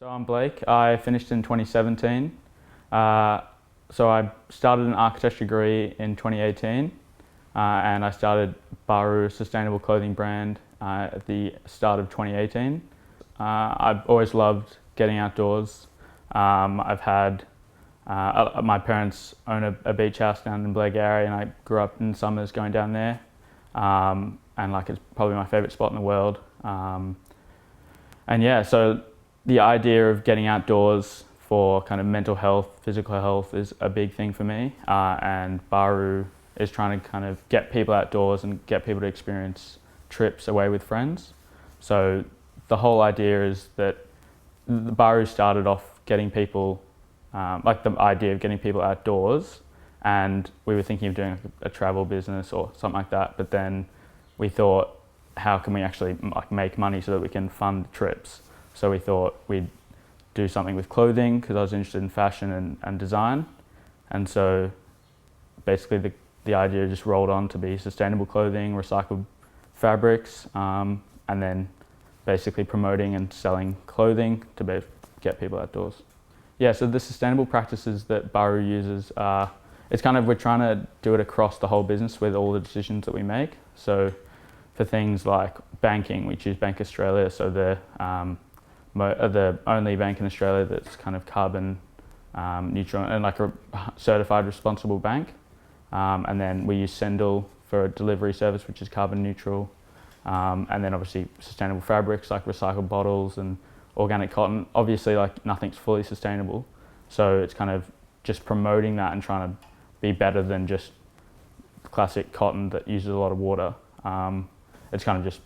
So I'm Blake. I finished in 2017. So I started an architecture degree in 2018, and I started YAAP sustainable clothing brand at the start of 2018. I've always loved getting outdoors. I've had my parents own a beach house down in Blairgowrie, and I grew up in summers going down there. And like it's probably my favourite spot in the world. And yeah, so the idea of getting outdoors for kind of mental health, physical health is a big thing for me. And YAAP is trying to kind of get people outdoors and get people to experience trips away with friends. So the whole idea is that the YAAP started off getting people, like the idea of getting people outdoors, and we were thinking of doing a travel business or something like that, but then we thought, how can we actually make money so that we can fund trips? So we thought we'd do something with clothing because I was interested in fashion and design. And so basically the idea just rolled on to be sustainable clothing, recycled fabrics, and then basically promoting and selling clothing to get people outdoors. Yeah, so the sustainable practices that YAAP uses are, it's kind of, we're trying to do it across the whole business with all the decisions that we make. So for things like banking, we choose Bank Australia, so they're the only bank in Australia that's kind of carbon neutral and like a certified responsible bank. And then we use Sendle for a delivery service, which is carbon neutral. And then obviously sustainable fabrics like recycled bottles and organic cotton. Obviously, like nothing's fully sustainable, so it's kind of just promoting that and trying to be better than just classic cotton that uses a lot of water. It's kind of just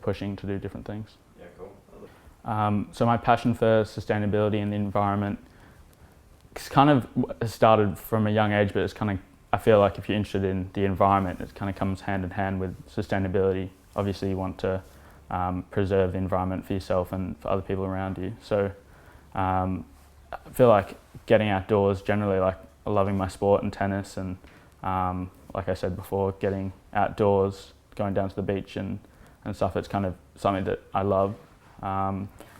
pushing to do different things. Yeah, cool. So my passion for sustainability and the environment kind of started from a young age, but it's kind of, I feel like if you're interested in the environment, it kind of comes hand in hand with sustainability. Obviously, you want to preserve the environment for yourself and for other people around you. So I feel like getting outdoors generally, like loving my sport and tennis, and like I said before, getting outdoors, going down to the beach and stuff, it's kind of something that I love.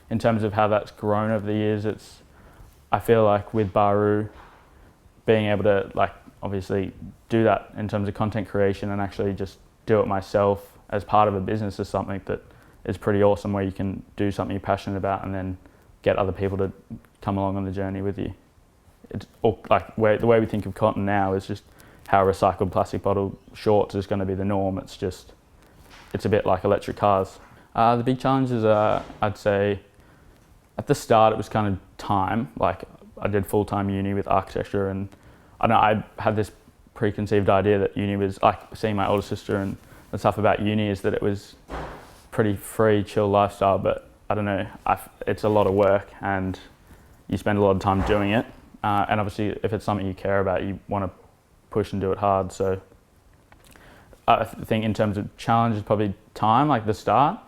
In terms of how that's grown over the years, I feel like with YAAP, being able to like obviously do that in terms of content creation and actually just do it myself as part of a business is something that is pretty awesome, where you can do something you're passionate about and then get other people to come along on the journey with you. It's all, like the way we think of cotton now is just how recycled plastic bottle shorts is going to be the norm. It's a bit like electric cars. The big challenges are, I'd say, at the start it was kind of time. Like I did full-time uni with architecture, and I had this preconceived idea that uni was, like seeing my older sister and the stuff about uni is that it was pretty free, chill lifestyle, but I don't know, it's a lot of work and you spend a lot of time doing it. And obviously if it's something you care about, you want to push and do it hard. So I think in terms of challenge is probably time, like the start.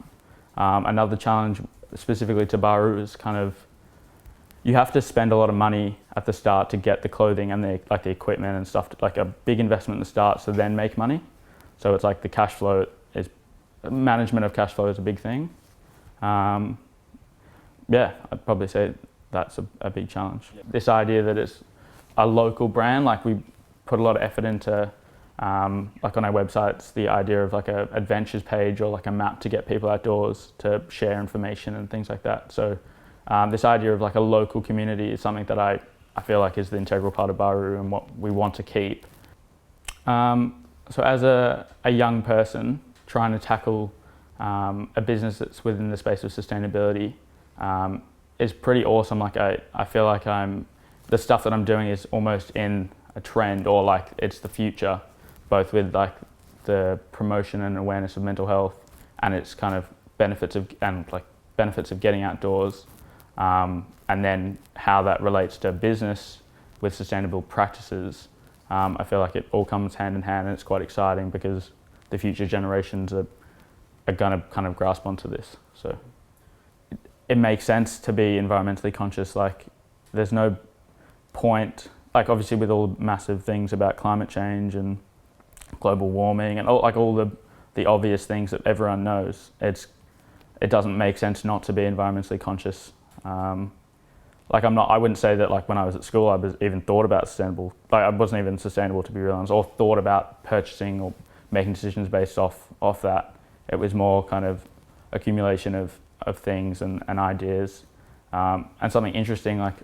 Another challenge specifically to YAAP is kind of, you have to spend a lot of money at the start to get the clothing and the equipment and stuff, like a big investment in the start to then make money. So it's like the cash flow management of cash flow is a big thing. I'd probably say that's a big challenge. Yep. This idea that it's a local brand, like we put a lot of effort into, like on our websites, the idea of like a adventures page or like a map to get people outdoors to share information and things like that. So this idea of like a local community is something that I feel like is the integral part of YAAP and what we want to keep. So as a young person trying to tackle a business that's within the space of sustainability is pretty awesome. Like I feel like the stuff that I'm doing is almost in a trend, or like it's the future, both with like the promotion and awareness of mental health and its kind of benefits of getting outdoors, and then how that relates to business with sustainable practices. I feel like it all comes hand in hand, and it's quite exciting because the future generations are going to kind of grasp onto this. So it makes sense to be environmentally conscious. Like there's no point, like obviously with all the massive things about climate change and global warming and all the obvious things that everyone knows, it doesn't make sense not to be environmentally conscious. Like I wouldn't say that like when I was at school I was even thought about sustainable. Like I wasn't even sustainable, to be real honest, or thought about purchasing or making decisions based off that. It was more kind of accumulation of things and ideas. And something interesting, like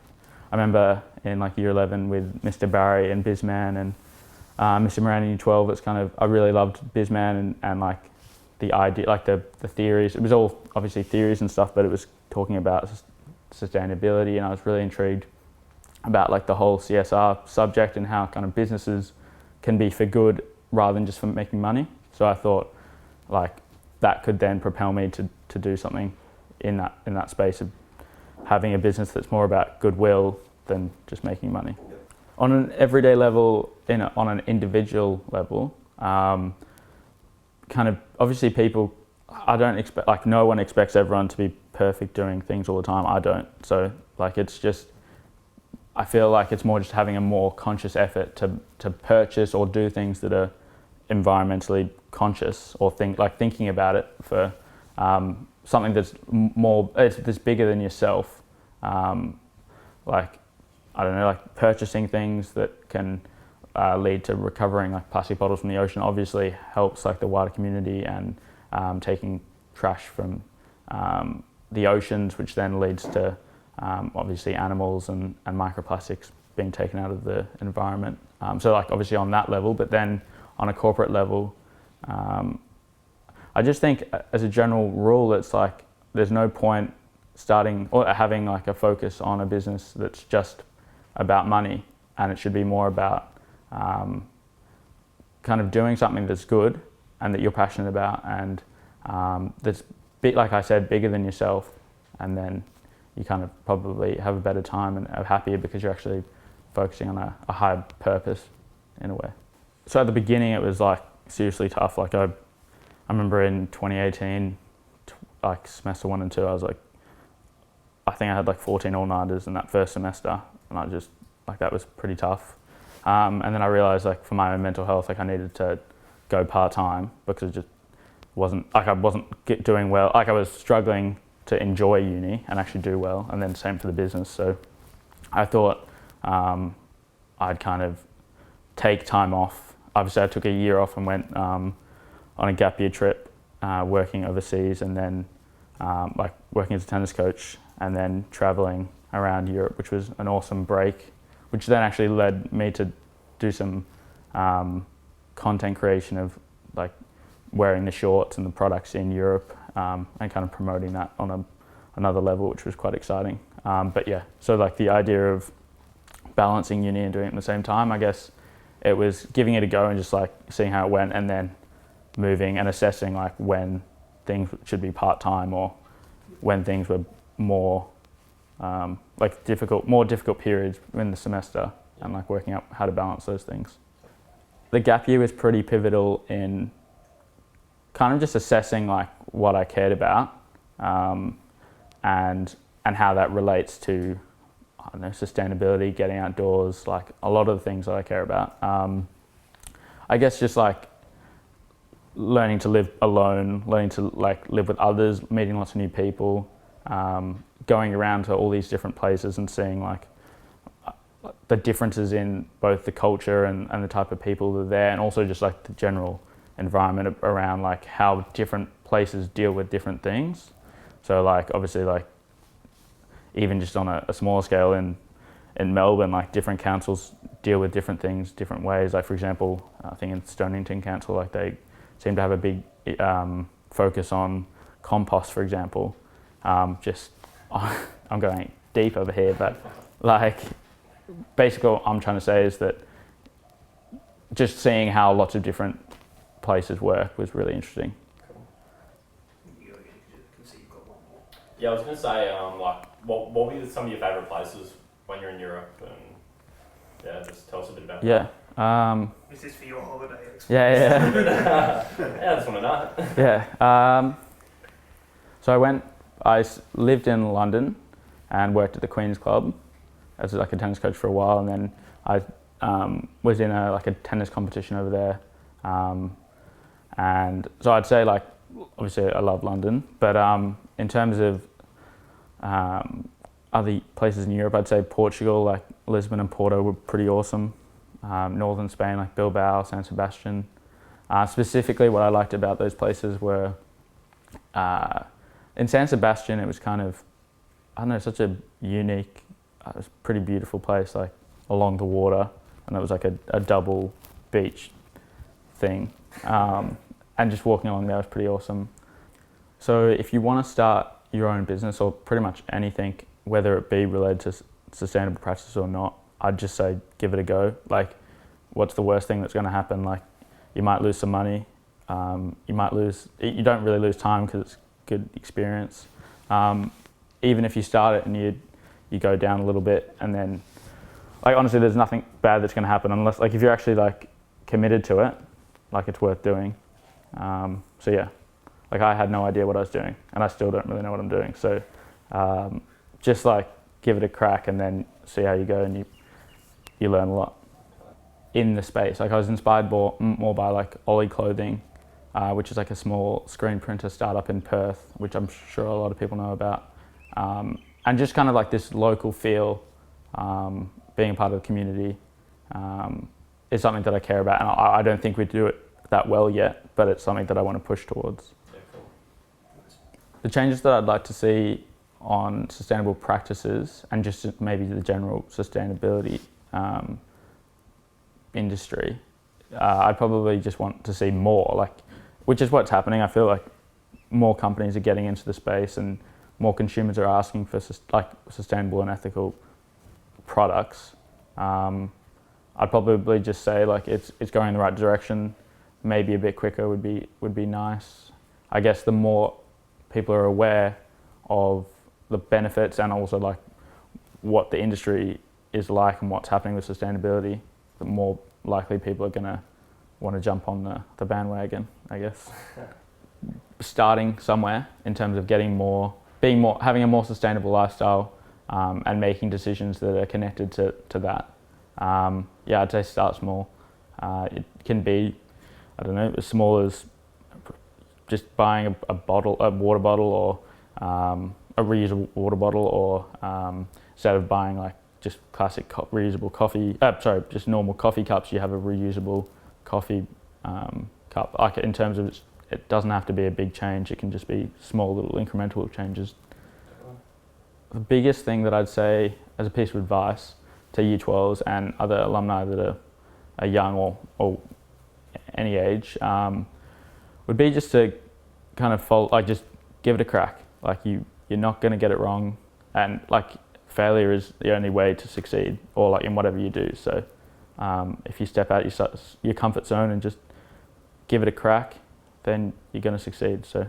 I remember in like year 11 with Mr. Barry and Bizman and Mr. Moran in year 12, it's kind of, I really loved Bizman and like the idea, like the theories. It was all obviously theories and stuff, but it was talking about sustainability, and I was really intrigued about like the whole CSR subject and how kind of businesses can be for good rather than just for making money. So I thought like that could then propel me to do something in that space of having a business that's more about goodwill than just making money. On an everyday level, on an individual level, kind of obviously people, I don't expect, like no one expects everyone to be perfect doing things all the time. I don't. So like it's just, I feel like it's more just having a more conscious effort to purchase or do things that are environmentally conscious, or thinking about it for something that's that's bigger than yourself. Like I don't know, like purchasing things that can lead to recovering like plastic bottles from the ocean obviously helps like the wider community, and taking trash from the oceans, which then leads to obviously animals and microplastics being taken out of the environment. So like obviously on that level, but then on a corporate level, I just think as a general rule, it's like there's no point starting or having like a focus on a business that's just about money, and it should be more about kind of doing something that's good and that you're passionate about, and that's like I said, bigger than yourself, and then you kind of probably have a better time and are happier because you're actually focusing on a higher purpose in a way. So at the beginning it was like seriously tough. Like I remember in 2018, like semester 1 and 2, I think I had like 14 all-nighters in that first semester, and I just, like that was pretty tough. And then I realized like for my own mental health, like I needed to go part-time because it just wasn't, like I wasn't doing well. Like I was struggling to enjoy uni and actually do well, and then same for the business. So I thought I'd kind of take time off. Obviously I took a year off and went on a gap year trip, working overseas, and then like working as a tennis coach, and then traveling around Europe, which was an awesome break, which then actually led me to do some content creation of like wearing the shorts and the products in Europe, and kind of promoting that on another level, which was quite exciting. But yeah, so like the idea of balancing uni and doing it at the same time, I guess it was giving it a go and just like seeing how it went, and then moving and assessing like when things should be part-time or when things were more like more difficult periods in the semester, and like working out how to balance those things. The gap year was pretty pivotal in kind of just assessing like what I cared about, and how that relates to, I don't know, sustainability, getting outdoors, like a lot of the things that I care about. I guess just like learning to live alone, learning to like live with others, meeting lots of new people, going around to all these different places and seeing like the differences in both the culture and the type of people that are there, and also just like the general environment around like how different places deal with different things. So like obviously like even just on a smaller scale in Melbourne, like different councils deal with different things different ways. Like for example, I think in Stonington Council, like they seem to have a big focus on compost, for example. Just I'm going deep over here, but like basically what I'm trying to say is that just seeing how lots of different places work was really interesting. Yeah, I was going to say, like, what were some of your favourite places when you're in Europe? And yeah, just tell us a bit about that. Yeah. Is this for your holiday? Yeah. Yeah, I just want to know. Yeah. So I lived in London and worked at the Queen's Club as like a tennis coach for a while, and then I was in a tennis competition over there. And so I'd say like, obviously I love London, but in terms of other places in Europe, I'd say Portugal, like Lisbon and Porto, were pretty awesome. Northern Spain, like Bilbao, San Sebastian. Specifically, what I liked about those places were in San Sebastian, it was kind of, I don't know, such a unique, it was a pretty beautiful place, like along the water, and it was like a double beach thing. And just walking along there was pretty awesome. So if you want to start your own business or pretty much anything, whether it be related to sustainable practices or not, I'd just say give it a go. Like, what's the worst thing that's going to happen? Like, you might lose some money. You don't really lose time because it's good experience. Even if you start it and you go down a little bit, and then, like, honestly, there's nothing bad that's going to happen unless, like, if you're actually like committed to it, like, it's worth doing. So yeah, like, I had no idea what I was doing, and I still don't really know what I'm doing. So just like give it a crack and then see how you go, and you learn a lot in the space. Like, I was inspired more by like Ollie Clothing, which is like a small screen printer startup in Perth, which I'm sure a lot of people know about. And just kind of like this local feel, being a part of the community, is something that I care about. And I don't think we do it that well yet, but it's something that I want to push towards. Yeah, cool. The changes that I'd like to see on sustainable practices and just maybe the general sustainability industry, I'd probably just want to see more, like, which is what's happening. I feel like more companies are getting into the space and more consumers are asking for like sustainable and ethical products. I'd probably just say like it's going in the right direction. Maybe a bit quicker would be nice. I guess the more people are aware of the benefits and also like what the industry is like and what's happening with sustainability, the more likely people are gonna want to jump on the bandwagon, I guess. Starting somewhere in terms of having a more sustainable lifestyle, and making decisions that are connected to that. Yeah, I'd say start small. It can be, I don't know, as small as just buying a water bottle, or a reusable water bottle, or instead of buying like just classic reusable coffee, just normal coffee cups, you have a reusable coffee cup. Like, in terms of it doesn't have to be a big change, it can just be small little incremental changes. The biggest thing that I'd say as a piece of advice to Year 12s and other alumni that are young or any age, would be just to kind of follow, like, just give it a crack. Like, you're not going to get it wrong, and like, failure is the only way to succeed, or like in whatever you do. So if you step out your comfort zone and just give it a crack, then you're going to succeed. So